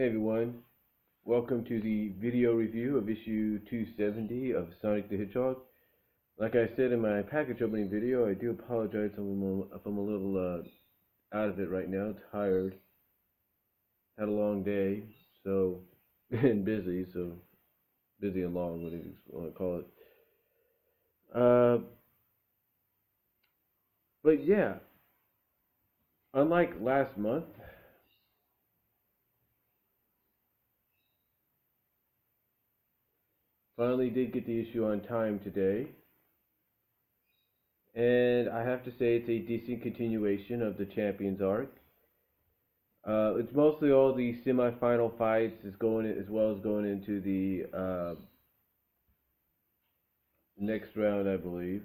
Hey everyone, welcome to the video review of issue 270 of Sonic the Hedgehog. Like I said in my package opening video, I do apologize if I'm a little out of it right now, tired, had a long day, so, and busy, so busy and long, whatever you want to call it. But yeah, unlike last month, finally did get the issue on time today. And I have to say it's a decent continuation of the Champions arc. It's mostly all the semifinal fights is going as well as going into the next round, I believe.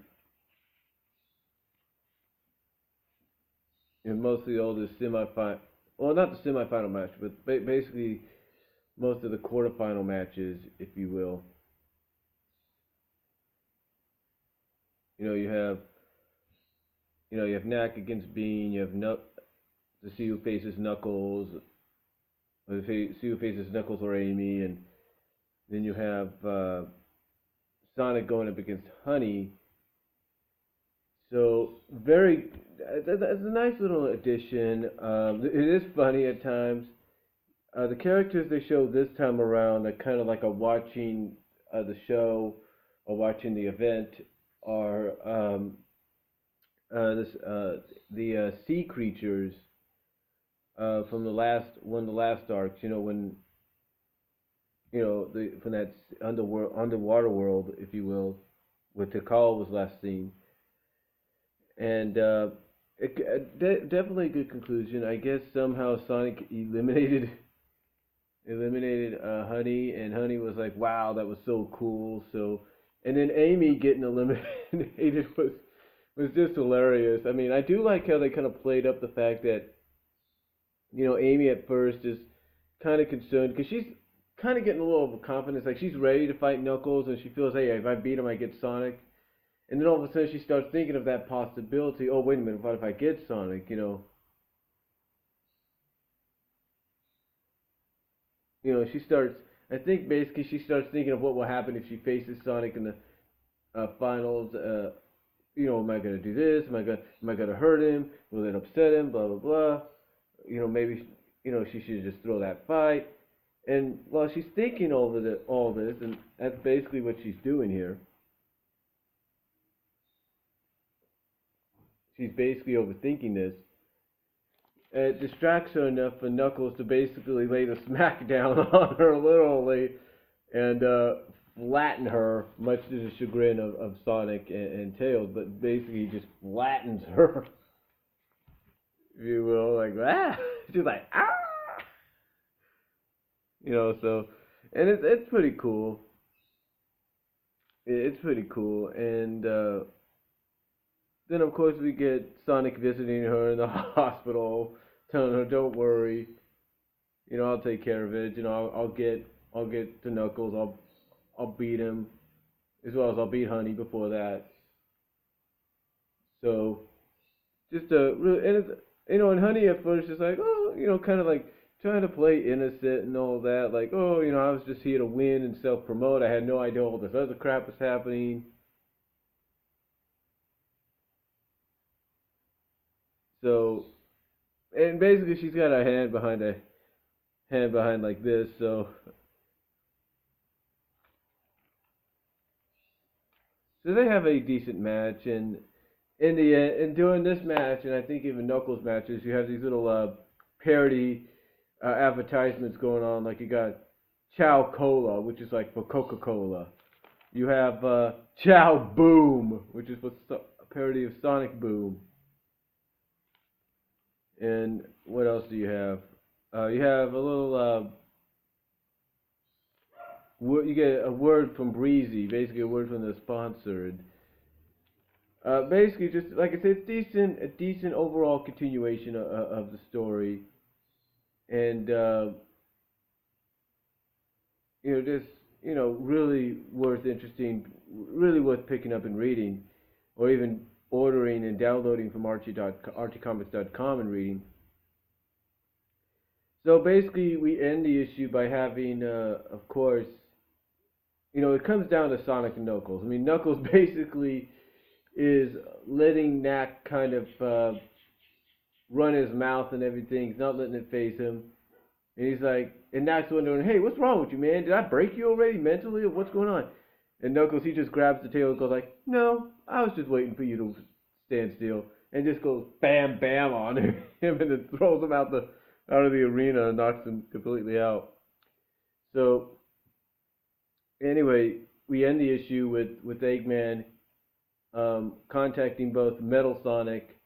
And mostly all the semifinal, well, not the semifinal match, but basically most of the quarterfinal matches, if you will. You know, you have Knack against Bean. You have to see who faces Knuckles, or to see who faces Knuckles or Amy, and then you have Sonic going up against Honey. So that's a nice little addition. It is funny at times. The characters they show this time around, that kind of like a watching the show or watching the event, are the sea creatures from one of the last arcs. You know, when from that underwater world, if you will, where Tikal was last seen. And definitely a good conclusion. I guess somehow Sonic eliminated Honey, and Honey was like, "Wow, that was so cool." So, and then Amy getting eliminated was just hilarious. I mean, I do like how they kind of played up the fact that Amy at first is kind of concerned because she's kind of getting a little overconfident. Like she's ready to fight Knuckles, and she feels, "Hey, if I beat him, I get Sonic." And then all of a sudden she starts thinking of that possibility. Oh, wait a minute, what if I get Sonic? She starts. I think basically she starts thinking of what will happen if she faces Sonic in the finals. Am I gonna do this? Am I gonna hurt him? Will it upset him? Blah blah blah. Maybe she should just throw that fight. And while she's thinking over all this, and that's basically what she's doing here. She's basically overthinking this. It distracts her enough for Knuckles to basically lay the smackdown on her literally and flatten her, much to the chagrin of Sonic and Tails, but basically just flattens her, if you will, like ah. She's like ah, so, and it's pretty cool. It's pretty cool, and then of course we get Sonic visiting her in the hospital, telling her, "Don't worry, I'll take care of it. I'll get to Knuckles. I'll beat him as well as I'll beat Honey before that." So just and it's, and Honey at first is like, oh, kind of like trying to play innocent and all that, like, oh, I was just here to win and self promote. I had no idea all this other crap was happening. So, and basically she's got her hand behind like this. So they have a decent match, and in the end, and during this match, and I think even Knuckles matches, you have these little parody advertisements going on. Like you got Chow Cola, which is like for Coca Cola. You have Chow Boom, which is for a parody of Sonic Boom. And what else do you have? You have a little. You get a word from Breezy, basically a word from the sponsor. And, basically, just like I said, a decent overall continuation of the story, and just really really worth picking up and reading, or even ordering and downloading from archiecomics.com and reading. So basically, we end the issue by having, of course, it comes down to Sonic and Knuckles. I mean, Knuckles basically is letting Knack kind of run his mouth and everything. He's not letting it phase him. And he's like, and Knack's wondering, hey, what's wrong with you, man? Did I break you already mentally, or what's going on? And Knuckles, he just grabs the tail and goes like, no, I was just waiting for you to stand still, and just goes bam, bam on him, and then throws him out of the arena and knocks him completely out. So anyway, we end the issue with Eggman contacting both Metal Sonic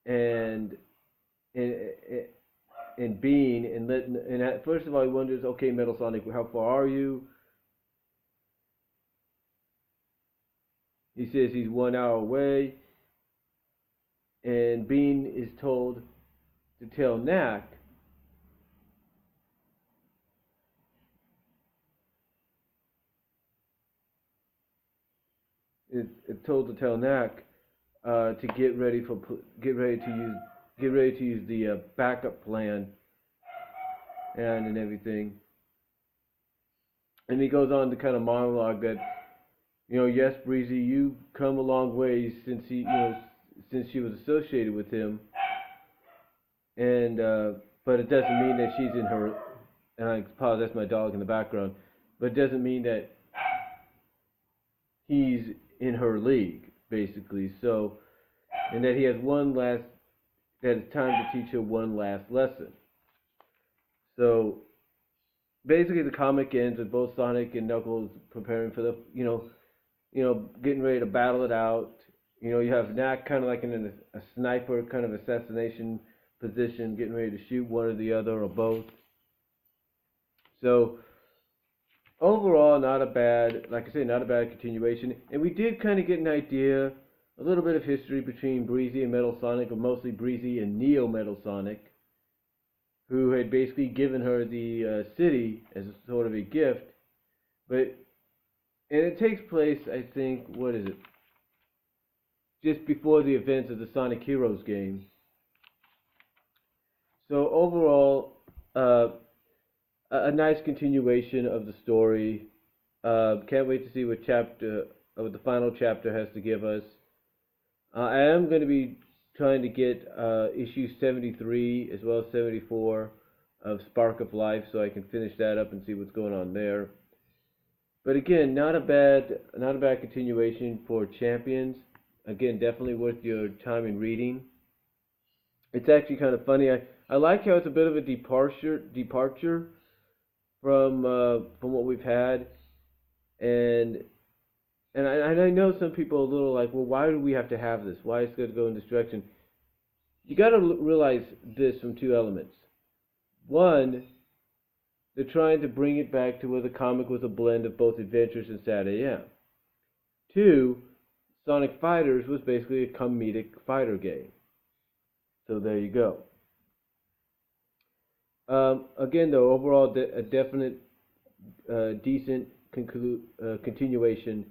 and and and Bean, first of all he wonders, okay, Metal Sonic, how far are you? He says he's 1 hour away, and Bean is told to tell Knack is told to tell Knack to get ready to use the backup plan and everything. And he goes on to kind of monologue that, yes, Breezy, you've come a long way since since she was associated with him, and but it doesn't mean that she's in her. And I pause. That's my dog in the background. But it doesn't mean that he's in her league, basically. So, and that he has that it's time to teach her one last lesson. So, basically, the comic ends with both Sonic and Knuckles preparing for the, getting ready to battle it out. You have Knack kind of like in a sniper kind of assassination position, getting ready to shoot one or the other or both. So overall, not a bad, like I say, not a bad continuation. And we did kind of get an idea, a little bit of history between Breezy and Metal Sonic, or mostly Breezy and Neo Metal Sonic, who had basically given her the city as a sort of a gift. And it takes place, I think, what is it? Just before the events of the Sonic Heroes game. So overall, a nice continuation of the story. Can't wait to see what the final chapter has to give us. I am going to be trying to get issue 73 as well as 74 of Spark of Life, so I can finish that up and see what's going on there. But again, not a bad continuation for Champions. Again, definitely worth your time in reading. It's actually kind of funny. I like how it's a bit of a departure from what we've had, and I know some people are a little like, well, why do we have to have this? Why is it going to go in this direction? You got to realize this from two elements. One, they're trying to bring it back to where the comic was a blend of both Adventures and Saturday AM. Two, Sonic Fighters was basically a comedic fighter game. So there you go. Again, though, overall, a definite, decent continuation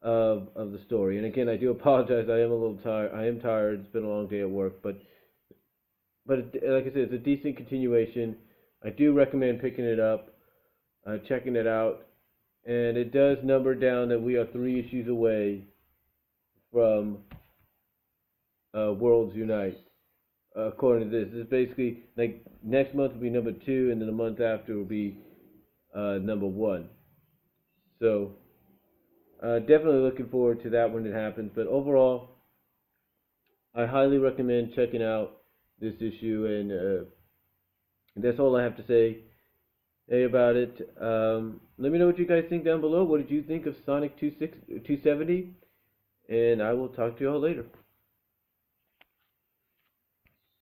of the story. And again, I do apologize. I am a little tired. I am tired. It's been a long day at work, but like I said, it's a decent continuation. I do recommend picking it up, checking it out, and it does number down that we are 3 issues away from Worlds Unite. According to this is basically like next month will be number 2, and then the month after will be number 1. So definitely looking forward to that when it happens. But overall, I highly recommend checking out this issue, and that's all I have to say about it. Let me know what you guys think down below. What did you think of Sonic 270? And I will talk to you all later.